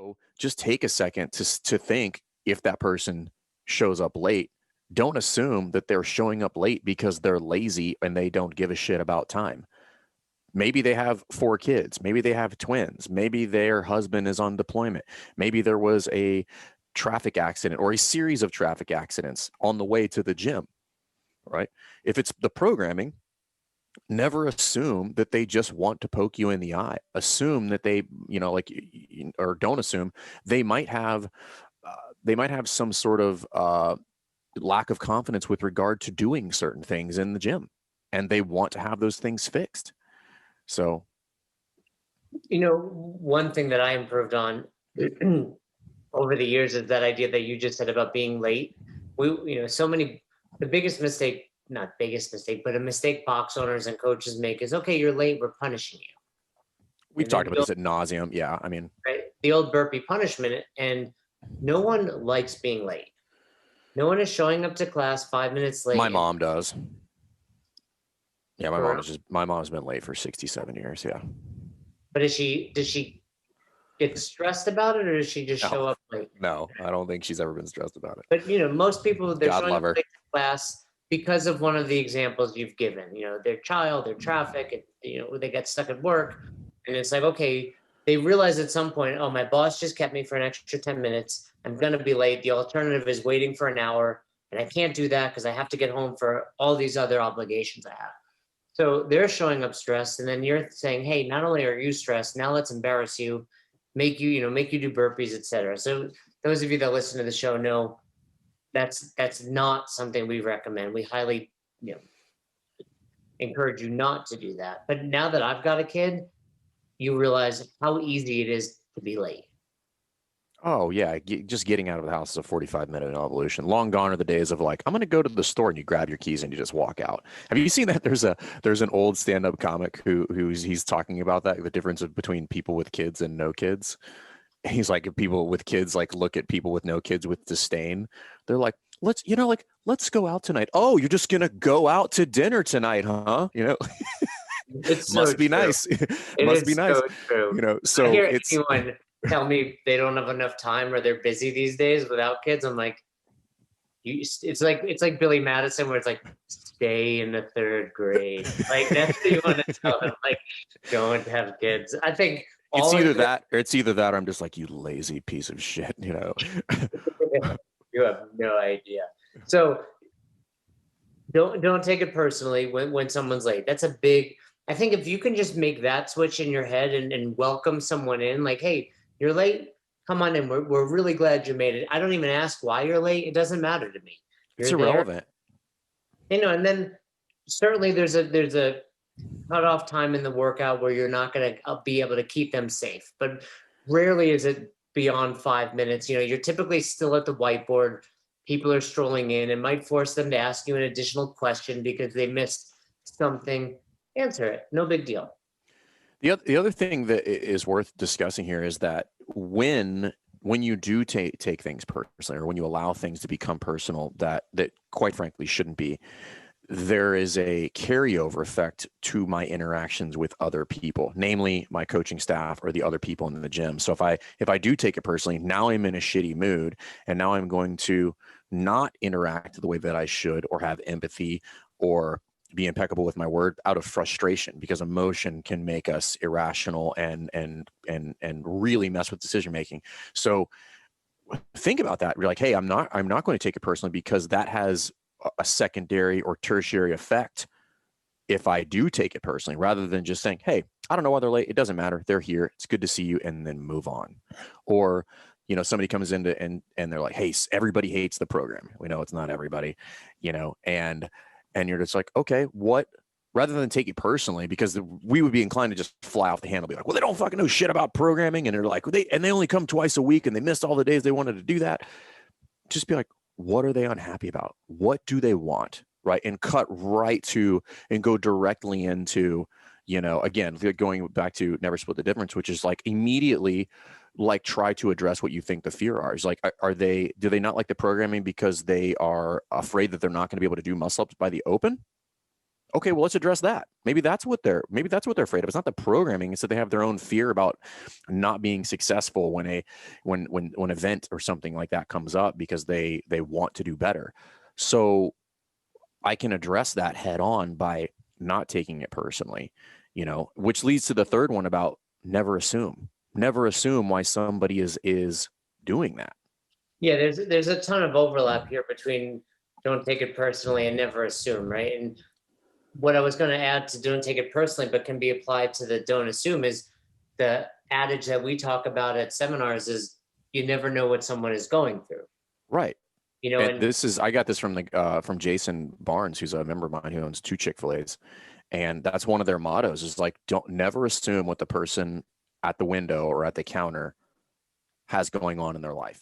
So just take a second to think, if that person shows up late, don't assume that they're showing up late because they're lazy and they don't give a shit about time. Maybe they have 4 kids. Maybe they have twins. Maybe their husband is on deployment. Maybe there was a traffic accident or a series of traffic accidents on the way to the gym, right? If it's the programming, never assume that they just want to poke you in the eye. Assume that they, or don't assume they might have, some sort of lack of confidence with regard to doing certain things in the gym, and they want to have those things fixed. So, one thing that I improved on over the years is that idea that you just said about being late. The biggest mistake, not biggest mistake, but a mistake box owners and coaches make is, okay, you're late, we're punishing you. We've talked about this ad nauseum. Yeah. I mean, right, the old burpee punishment, and no one likes being late. No one is showing up to class 5 minutes late. My mom does. Yeah, my mom's been late for 67 years. Yeah. But does she get stressed about it, or does she just show up late? No, I don't think she's ever been stressed about it. But most people, they're God showing love up her. late to class because of one of the examples you've given. Their child, their traffic, they get stuck at work, and it's like, okay, they realize at some point, oh, my boss just kept me for an extra 10 minutes. I'm gonna be late. The alternative is waiting for an hour, and I can't do that because I have to get home for all these other obligations I have. So they're showing up stressed, and then you're saying, hey, not only are you stressed, now let's embarrass you, make you do burpees, etc. So those of you that listen to the show know that's not something we recommend. We highly encourage you not to do that. But now that I've got a kid, you realize how easy it is to be late. Oh yeah, just getting out of the house is a 45-minute evolution. Long gone are the days of like, I'm going to go to the store and you grab your keys and you just walk out. Have you seen that? There's an old stand-up comic he's talking about that, the difference between people with kids and no kids. He's like, if people with kids like look at people with no kids with disdain, they're like, let's go out tonight. Oh, you're just gonna go out to dinner tonight, huh? It's must so be true. nice. It must is be nice. so true. So I hear it's anyone tell me they don't have enough time or they're busy these days without kids. I'm like, it's like Billy Madison, where it's like, stay in the 3rd grade. Like, that's what you want to tell them. Like, don't have kids. I think it's either that or I'm just like, you lazy piece of shit. You have no idea. So don't take it personally when someone's late. That's a big. I think if you can just make that switch in your head and welcome someone in, like, hey, you're late, come on in. We're really glad you made it. I don't even ask why you're late. It doesn't matter to me. It's irrelevant. And then certainly there's a cutoff time in the workout where you're not going to be able to keep them safe. But rarely is it beyond 5 minutes. You're typically still at the whiteboard. People are strolling in. It might force them to ask you an additional question because they missed something. Answer it. No big deal. The other thing that is worth discussing here is that when you do take things personally, or when you allow things to become personal that quite frankly shouldn't be, there is a carryover effect to my interactions with other people, namely my coaching staff or the other people in the gym. So if I do take it personally, now I'm in a shitty mood, and now I'm going to not interact the way that I should, or have empathy, or be impeccable with my word, out of frustration, because emotion can make us irrational and really mess with decision making. So think about that. You're like, hey, I'm not going to take it personally, because that has a secondary or tertiary effect if I do take it personally, rather than just saying, hey, I don't know why they're late. It doesn't matter. They're here. It's good to see you, and then move on. Or, somebody comes in and they're like, hey, everybody hates the program. We know it's not everybody, and you're just like, okay, what, rather than take it personally, because we would be inclined to just fly off the handle, be like, well, they don't fucking know shit about programming. And they're like, they only come twice a week and they missed all the days they wanted to do that. Just be like, what are they unhappy about? What do they want? Right. And cut right to, and go directly into, again, going back to never split the difference, which is like immediately, like, try to address what you think the fear are. Is like, do they not like the programming because they are afraid that they're not going to be able to do muscle ups by the open? Okay, well, let's address that. Maybe that's what they're afraid of. It's not the programming, it's that they have their own fear about not being successful when event or something like that comes up, because they want to do better. So I can address that head on by not taking it personally, which leads to the third one about never assume. Never assume why somebody is doing that. Yeah, there's a ton of overlap here between don't take it personally and never assume, right? And what I was going to add to don't take it personally, but can be applied to the don't assume, is the adage that we talk about at seminars is you never know what someone is going through. Right. And And I got this from Jason Barnes, who's a member of mine who owns 2 Chick-fil-A's. And that's one of their mottos, is like, don't never assume what the person at the window or at the counter has going on in their life.